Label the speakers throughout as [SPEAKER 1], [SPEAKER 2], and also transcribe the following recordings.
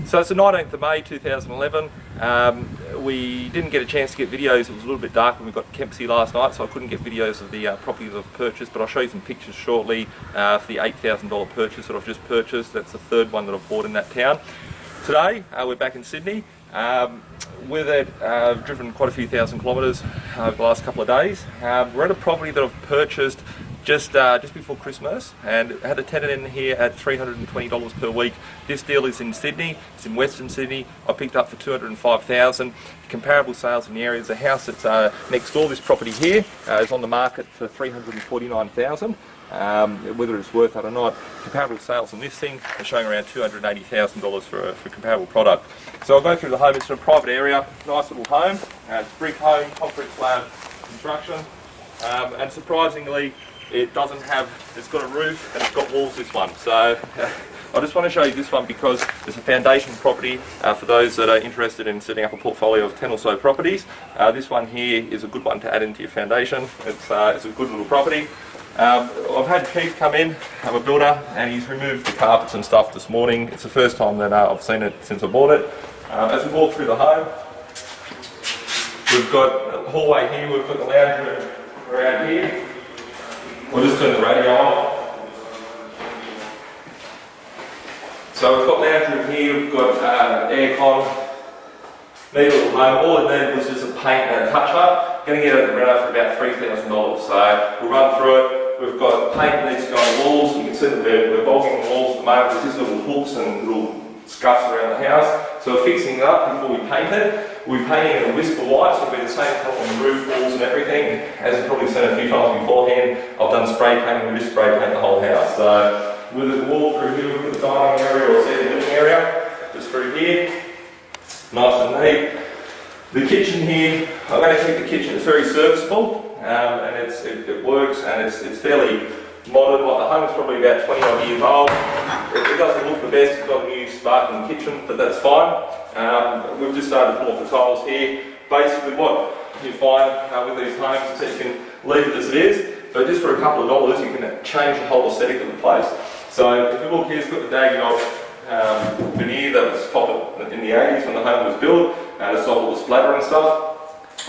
[SPEAKER 1] So it's the 19th of May 2011. We didn't get a chance to get videos. It was a little bit dark when we got to Kempsey last night, so I couldn't get videos of the properties I've purchased, but I'll show you some pictures shortly for the $8,000 purchase that I've just purchased. That's the third one that I've bought in that town. Today we're back in Sydney. With it, I've driven quite a few thousand kilometres over the last couple of days. We're at a property that I've purchased just before Christmas, and had a tenant in here at $320 per week. This deal is in Sydney. It's in Western Sydney. I picked up for $205,000. Comparable sales in the area. There's a house that's next door. This property here is on the market for $349,000. Whether it's worth it or not, comparable sales on this thing are showing around $280,000 for comparable product. So I'll go through the home. It's in a private area, nice little home. It's a brick home, concrete slab construction, and surprisingly, it doesn't have, it's got a roof and it's got walls, this one. So I just want to show you this one because it's a foundation property for those that are interested in setting up a portfolio of 10 or so properties. This one here is a good one to add into your foundation. It's a good little property. I've had Keith come in, I'm a builder, and he's removed the carpets and stuff this morning. It's the first time that I've seen it since I bought it. As we walk through the home, we've got a hallway here, we've got the lounge room around here. We'll just turn the radio on. So we've got lounge room here, we've got aircon. Neat little home. All it needed was just a paint and a touch up. Going to get it around for about $3,000. So we'll run through it. We've got paint that needs to go on the walls. You can see that we're bolting the walls at the moment. There's just little hooks and little scuffs around the house. So we're fixing it up before we paint it. We're painting it a whisper white, so it'll be the same colour on the roof, walls and everything. As you've probably seen a few times beforehand, I've done spray painting. We just spray paint the whole house. So with the wall through here, we've got the dining area or seating living area, just through here. Nice and neat. The kitchen here, I'm going to keep the kitchen, it's very serviceable, and it works, and it's fairly modern. Like the home is probably about 20 odd years old. It doesn't look the best, it's got a new sparkling kitchen, but that's fine. We've just started pulling the tiles here. Basically what you find with these homes is that you can leave it as it is, but just for a couple of dollars you can change the whole aesthetic of the place. So if you look here, it's got the Dagenham veneer that was popped in the 80s when the home was built, to stop all the splatter and stuff.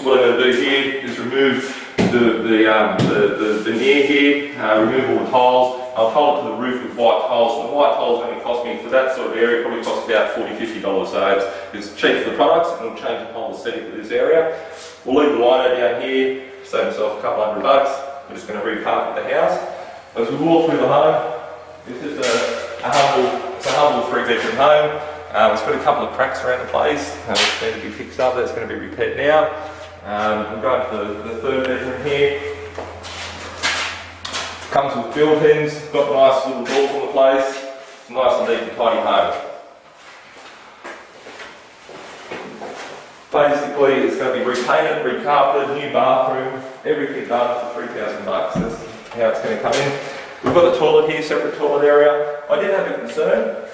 [SPEAKER 1] What I'm going to do here is remove the veneer here, remove all the tiles. I'll tile it to the roof with white tiles, and the white tiles only cost me, for that sort of area, probably cost about $40–50, so it's cheap for the products, and it'll change the whole aesthetic of this area. We'll leave the lino down here, save myself a couple $100. We're just going to recarpet the house. As we walk through the home, it's just a humble 3-bedroom home. It's got a couple of cracks around the place, which need to be fixed up. That's going to be repaired now. I'm going to the 3rd bedroom here. Comes with built-ins, got nice little doors on the place. It's a nice and neat and tidy home. Basically, it's going to be repainted, recarpeted, new bathroom, everything done for $3,000. That's how it's going to come in. We've got the toilet here, separate toilet area. I did have a concern.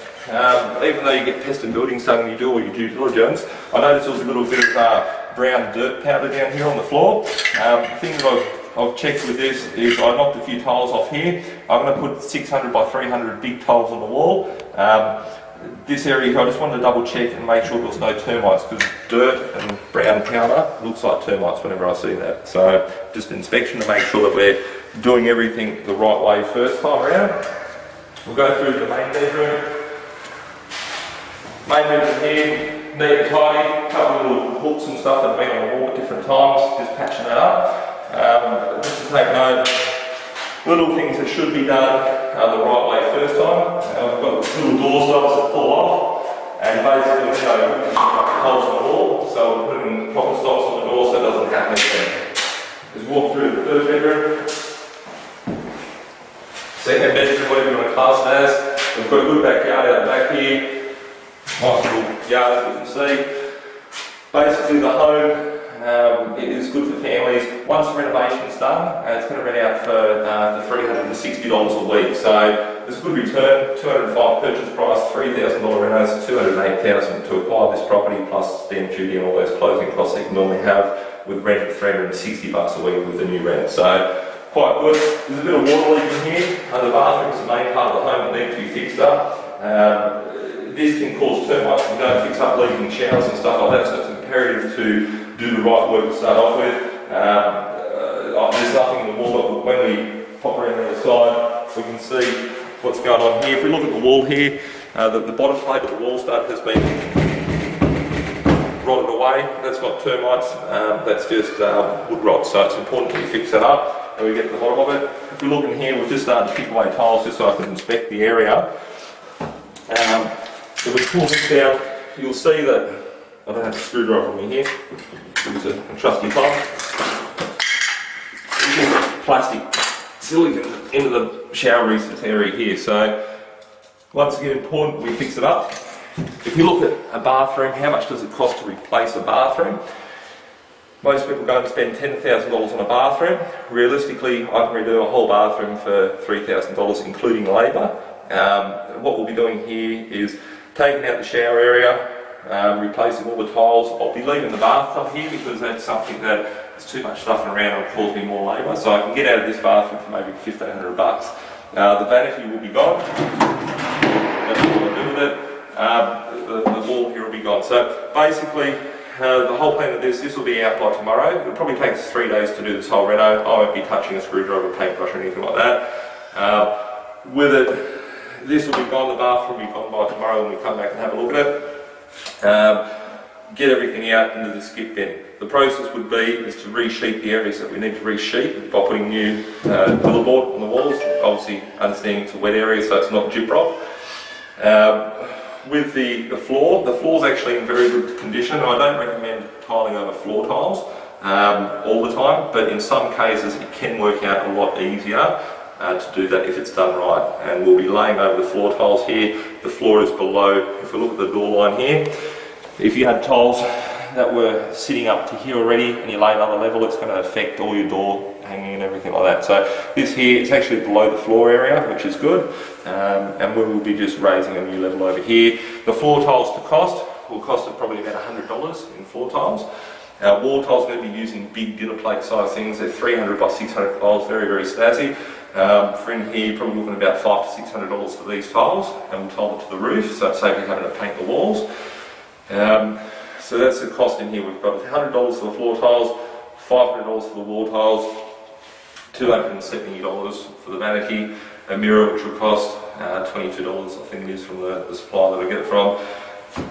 [SPEAKER 1] Even though you get pest and buildings done when you do all your due diligence, I noticed there was a little bit of brown dirt powder down here on the floor. The thing that I've checked with this is I knocked a few tiles off here. I'm going to put 600 by 300 big tiles on the wall. This area, I just wanted to double check and make sure there was no termites, because dirt and brown powder looks like termites whenever I see that. So just an inspection to make sure that we're doing everything the right way first time around. We'll go through the main bedroom. Main bedroom here, neat and tidy, a couple of little hooks and stuff that have been on the wall at different times, just patching that up. Just to take note, little things that should be done the right way first time. We've got little door stops that fall off, and basically we're putting holes in the wall, so we're putting proper stops on the door so it doesn't happen again. Just walk through the 3rd bedroom. 2nd bedroom, whatever you want to class it as. We've got a good backyard out the back here. Nice little yard, as you can see. Basically the home it is good for families. Once the renovation's done, it's going to rent out for $360 a week. So it's a good return. $205 purchase price, $3,000 renos, $208,000 to acquire this property, plus stamp duty and all those closing costs that you normally have with rent at $360 a week with the new rent. So quite good. There's a bit of water leak in here. The bathroom is the main part of the home that needs to be fixed up. this can cause termites if you don't fix up leaking showers and stuff like that, so it's imperative to do the right work to start off with. There's nothing in the wall, but when we pop around the other side, we can see what's going on here. If we look at the wall here, the bottom plate of the wall stud has been rotted away. That's not termites, that's just wood rot, so it's important that we fix that up and we get to the bottom of it. If we look in here, we've just started to pick away tiles just so I can inspect the area. If we pull this down, you'll see that I don't have a screwdriver on me here. Use a trusty file. Plastic silicone into the shower recess area here. So once again, important we fix it up. If you look at a bathroom, how much does it cost to replace a bathroom? Most people go and spend $10,000 on a bathroom. Realistically, I can redo a whole bathroom for $3,000, including labour. What we'll be doing here is taking out the shower area, replacing all the tiles. I'll be leaving the bathtub here because that's something that is too much stuff around and will cause me more labour. So I can get out of this bathroom for maybe $1,500. The vanity will be gone. That's what I'll do with it. The wall here will be gone. So basically, the whole plan of this will be out by tomorrow. It'll probably take us 3 days to do this whole reno. I won't be touching a screwdriver, paintbrush or anything like that. With it, this will be gone, the bathroom will be gone by tomorrow when we come back and have a look at it. Get everything out into the skip bin. The process would be is to resheet the areas that we need to resheet by putting new billboard on the walls, obviously understanding it's a wet area so it's not gyprock. With the floor's actually in very good condition. I don't recommend tiling over floor tiles all the time, but in some cases it can work out a lot easier to do that if it's done right. And we'll be laying over the floor tiles here. The floor is below, if we look at the door line here, if you had tiles that were sitting up to here already and you lay another level, it's going to affect all your door hanging and everything like that. So this here, it's actually below the floor area, which is good. And we will be just raising a new level over here. The floor tiles to cost will cost us probably about $100 in floor tiles. Our wall tiles are going to be using big dinner plate size things. They're 300 by 600 tiles, very, very snazzy. For in here, probably looking about $500 to $600 for these tiles, and we'll tile it to the roof, so it's safe having to paint the walls. So that's the cost in here. We've got $100 for the floor tiles, $500 for the wall tiles, $270 for the vanity, a mirror which will cost $22, I think it is, from the supplier that I get it from.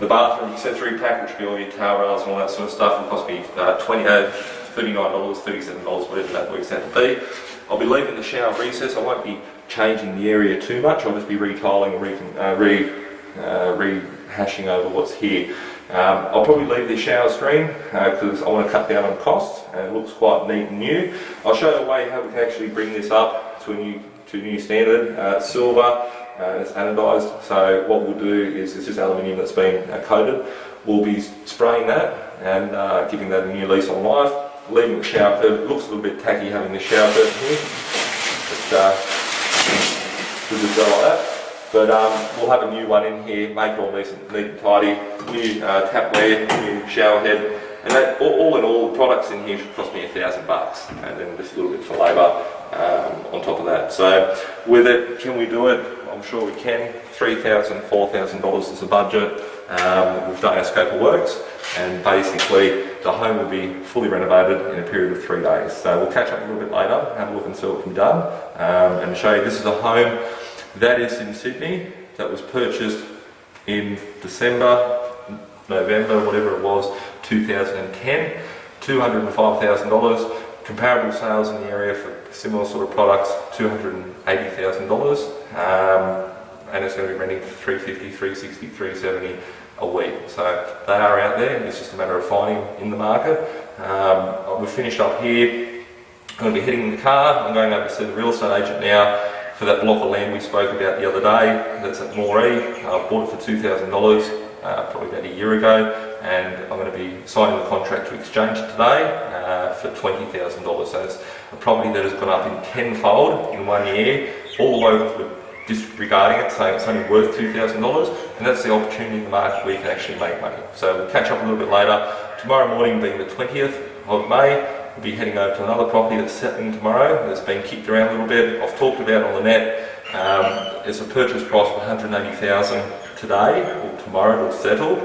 [SPEAKER 1] The bathroom accessory pack, which will be all your towel rails and all that sort of stuff, will cost me $39, $37, whatever that works out to be. I'll be leaving the shower recess. I won't be changing the area too much. I'll just be retiling and rehashing over what's here. I'll probably leave the shower screen because I want to cut down on costs, and it looks quite neat and new. I'll show you a way how we can actually bring this up to a new standard. Silver, it's anodised, so what we'll do is it's just aluminium that's been coated. We'll be spraying that and giving that a new lease on life. Leaving the shower curtain. It looks a little bit tacky having the shower curtain here, but we'll just go like that. But we'll have a new one in here, make it all nice and neat and tidy. New tapware, new shower head, and that, all in all, the products in here should cost me $1,000, and then just a little bit for labour on top of that. So with it, can we do it? I'm sure we can. $3,000, $4,000 is the budget. We've done our scope of works, and basically the home will be fully renovated in a period of 3 days. So we'll catch up a little bit later, have a look and see what we've done, and show you this is a home that is in Sydney that was purchased in December, November, whatever it was, 2010, $205,000. Comparable sales in the area for similar sort of products, $280,000, and it's going to be renting for $350, $360, $370 a week. So they are out there, it's just a matter of finding in the market. We've finished up here. I'm going to be heading in the car. I'm going over to see the real estate agent now for that block of land we spoke about the other day. That's at Moree. I bought it for $2,000 probably about a year ago, and I'm going to be signing the contract to exchange it today for $20,000. So it's a property that has gone up in tenfold in 1 year, all the way with disregarding it, saying it's only worth $2,000, and that's the opportunity in the market where you can actually make money. So we'll catch up a little bit later. Tomorrow morning, being the 20th of May, we'll be heading over to another property that's settling tomorrow, that's been kicked around a little bit. I've talked about on the net, it's a purchase price of $180,000 today, or tomorrow, it'll settle.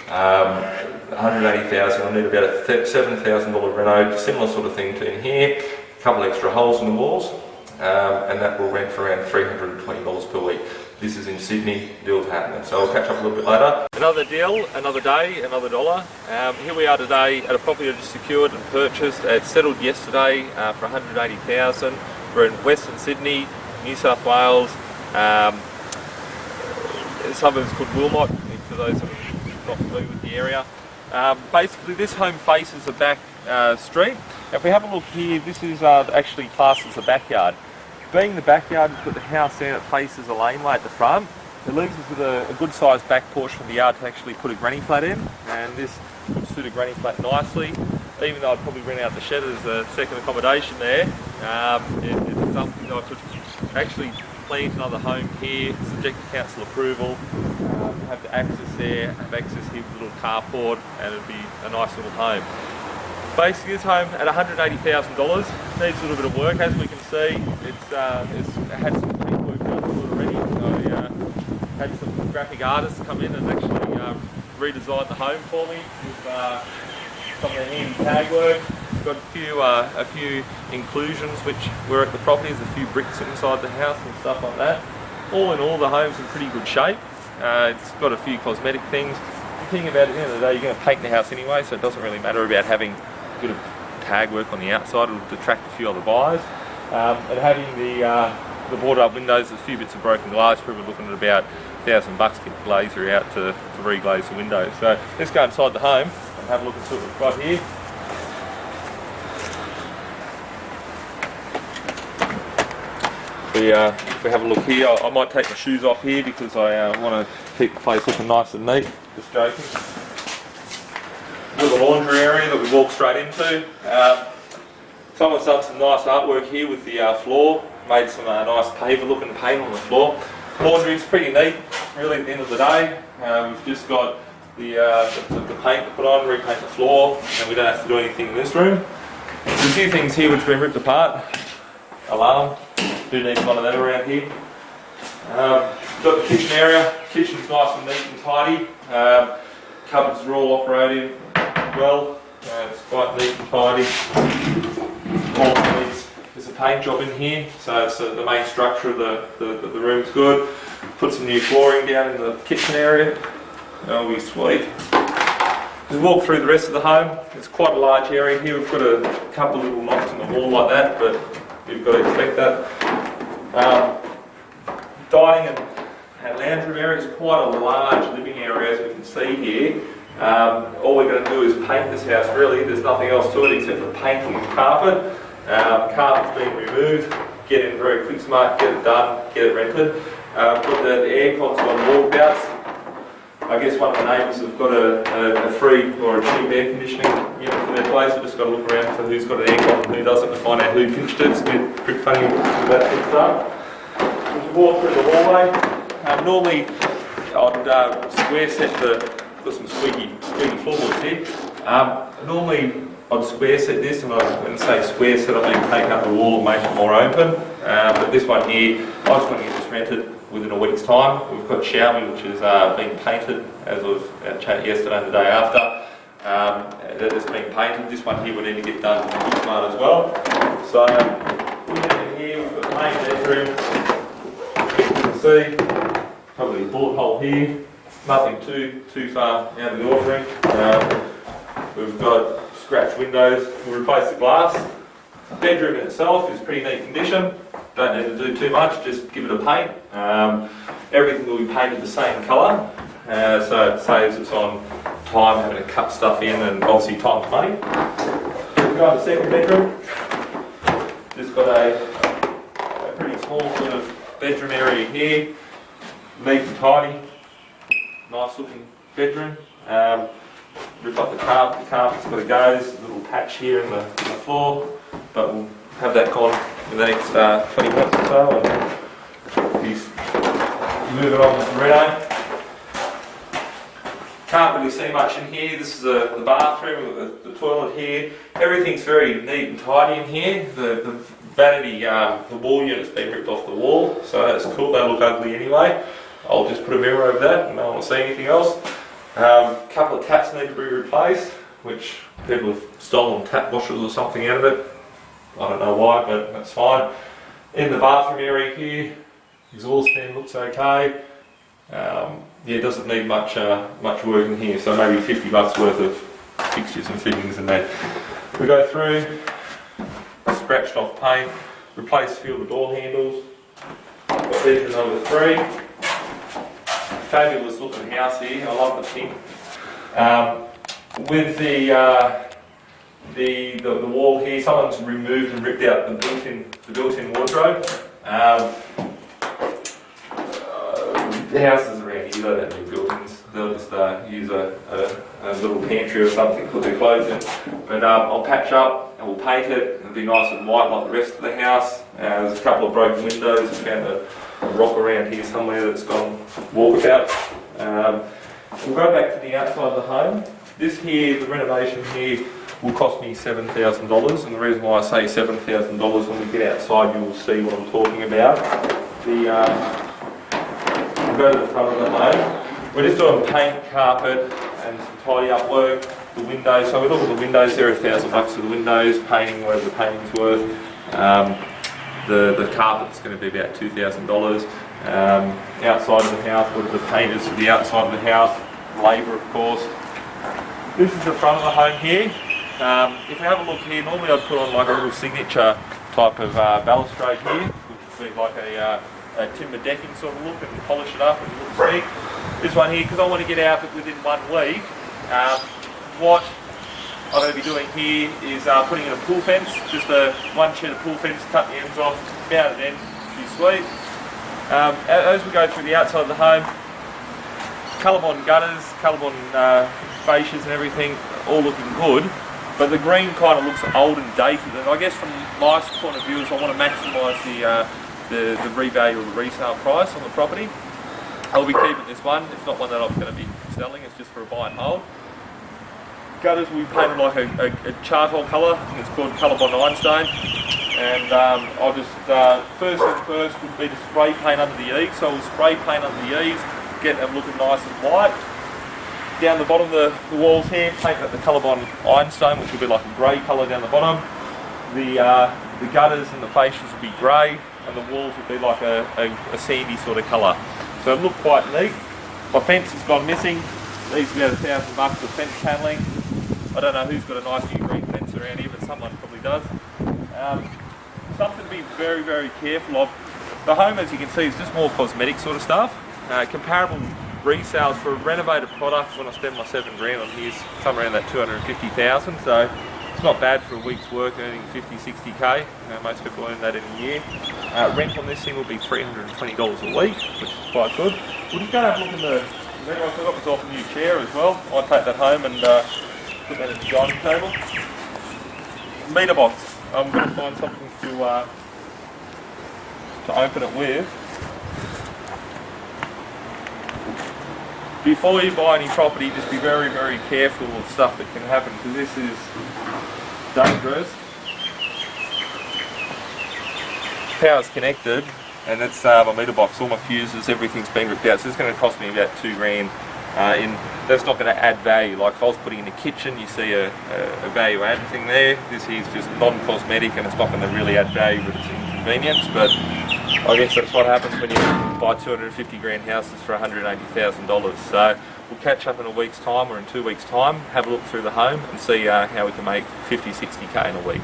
[SPEAKER 1] 180,000, I'll need about a $7,000 reno, similar sort of thing to in here, a couple extra holes in the walls, and that will rent for around $320 per week. This is in Sydney, deal's happening, so I'll catch up a little bit later. Another deal, another day, another dollar. Here we are today at a property I just secured and purchased. It settled yesterday for $180,000. We're in Western Sydney, New South Wales, suburbs called Wilmot, for those who are not familiar with the area. Basically this home faces a back street. If we have a look here, this is actually classed as a backyard. Being the backyard, it's got the house there, it faces a laneway at the front. It leaves us with a good sized back portion of the yard to actually put a granny flat in, and this would suit a granny flat nicely. Even though I'd probably rent out the shed as a second accommodation there, it's something that I could actually plant another home here, subject to council approval, have the access there, have access here with a little carport, and it'd be a nice little home. Basically this home at $180,000 needs a little bit of work. As we can see, it's had some paintwork done to it already. So had some graphic artists come in and actually redesign the home for me with some of the handy tag work. Got a few inclusions which were at the property. There's a few bricks inside the house and stuff like that. All in all, the home's in pretty good shape. It's got a few cosmetic things. The thing about it, at the end of the day, you're going to paint the house anyway, so it doesn't really matter about having a bit of tag work on the outside. It'll detract a few other buyers. And having the boarded up windows, a few bits of broken glass, we're looking at about $1,000 to get the glazier out to re-glaze the windows. So let's go inside the home and have a look and see what we've got here. If we have a look here, I might take my shoes off here because I want to keep the place looking nice and neat. Just joking. Little laundry area that we walk straight into. Someone's done some nice artwork here with the floor. Made some nice paver looking paint on the floor. Laundry's pretty neat, really, at the end of the day. We've just got the paint to put on, repaint the floor, and we don't have to do anything in this room. There's a few things here which have been ripped apart. Alarm. Do need one of them around here. Got the kitchen area. Kitchen's nice and neat and tidy. Cupboards are all operating well. It's quite neat and tidy. All needs, there's a paint job in here, so it's the main structure of the room's good. Put some new flooring down in the kitchen area. That'll be sweet. Just walk through the rest of the home. It's quite a large area here. We've got a couple of little knocks in the wall like that, but you've got to expect that. Dining and lounge room area is quite a large living area, as we can see here. All we're going to do is paint this house really. There's nothing else to it except for painting and carpet. Carpet's been removed. Get in very quick smart, get it done, get it rented. Put the air cons on walkouts. I guess one of the neighbours have got a free or a cheap air conditioning unit for their place. We've just got to look around for who's got an aircon and who doesn't to find out who finished it. It's a bit pretty funny with that sort of stuff. We can walk through the hallway. Normally I'd square set got some squeaky floorboards here. Normally I'd square set this, and when I say square set I mean take up the wall and make it more open. But this one here, I just want to get this rented within a week's time. We've got Xiaomi, which has been painted as of yesterday and the day after. That has been painted. This one here we need to get done quick smart as well. So we get in here, we've got the main bedroom. You can see probably a bullet hole here. Nothing too far out of the ordinary. We've got scratched windows. We'll replace the glass. The bedroom in itself is pretty neat condition. Don't need to do too much, just give it a paint. Everything will be painted the same colour, so it saves us on time having to cut stuff in, and obviously time's money. We've got the second bedroom. Just got a pretty small sort of bedroom area here. Neat and tidy. Nice looking bedroom. We've got the carpet's got to go. There's a little patch here in the floor, but we'll have that gone in the next 20 minutes or so, and he's moving on with the reno. Can't really see much in here. This is the bathroom with the toilet here. Everything's very neat and tidy in here. The vanity, the wall unit's been ripped off the wall, so that's cool. They look ugly anyway. I'll just put a mirror over that and no one will see anything else. A couple of taps need to be replaced, which people have stolen tap washers or something out of it. I don't know why, but that's fine. In the bathroom area here, exhaust fan looks okay. Yeah, it doesn't need much work in here, so maybe $50 worth of fixtures and fittings in there. We go through, scratched off paint, replace a few of the door handles. Got bedroom number 3. Fabulous looking house here. I love the pink. With the wall here, someone's removed and ripped out the built-in wardrobe. The houses around here don't have any built-ins. They'll just use a little pantry or something to put their clothes in. But I'll patch up and we'll paint it. It'll be nice and white like the rest of the house. There's a couple of broken windows. I found a rock around here somewhere that's gone walkabout. We'll go back to the outside of the home. This here, the renovation here, will cost me $7,000, and the reason why I say $7,000, when we get outside you will see what I'm talking about. We'll go to the front of the home. We're just doing paint, carpet and some tidy up work. The windows, so we look at the windows, they're $1,000 for the windows, painting, whatever the painting's worth. The carpet's going to be about $2,000. Outside of the house, what are the painters for the outside of the house? Labour, of course. This is the front of the home here. If you have a look here, normally I'd put on like a little signature type of balustrade here, which would be like a timber decking sort of look, and polish it up and look sleek. This one here, because I want to get out of it within 1 week, what I'm going to be doing here is putting in a pool fence, just one shed of pool fence, cut the ends off, mount it in, be sweet. As we go through the outside of the home, Colorbond gutters, Colorbond fascias and everything, all looking good, but the green kind of looks old and dated, and I guess from my point of view is I want to maximise the revalue or the resale price on the property. I'll be keeping this one. It's not one that I'm going to be selling, it's just for a buy and hold. Gutters will be painted like a charcoal colour, and it's called Colorbond Ironstone. And I'll just, first thing first would be to spray paint under the eaves. So we'll spray paint under the eaves, get them looking nice and white. Down the bottom of the walls here, paint the Colorbond Ironstone, which will be like a grey colour down the bottom. The gutters and the fascias will be grey, and the walls will be like a sandy sort of colour. So it'll look quite neat. My fence has gone missing. These will be about $1,000 for fence panelling. I don't know who's got a nice new green fence around here, but someone probably does. Something to be very, very careful of. The home, as you can see, is just more cosmetic sort of stuff. Comparable resales for a renovated product, when I spend my $7,000 on here, is somewhere around that $250,000. So it's not bad for a week's work, earning 50, 60k. Most people earn that in a year. Rent on this thing will be $320 a week, which is quite good. We'll just go and have a look in the middle. I've got myself a new chair as well. I'll take that home and put that in the dining table. Meter box. I'm going to find something to open it with. Before you buy any property, just be very, very careful of stuff that can happen, because this is dangerous. Power's connected, and it's my meter box, all my fuses, everything's been ripped out, so it's going to cost me about $2,000. That's not going to add value. Like if I was putting in a kitchen, you see a value add thing there. This here's just non-cosmetic, and it's not going to really add value, but it's inconvenience. But I guess that's what happens when you buy $250,000 houses for $180,000. So we'll catch up in a week's time or in 2 weeks' time, have a look through the home and see how we can make 50, 60k in a week.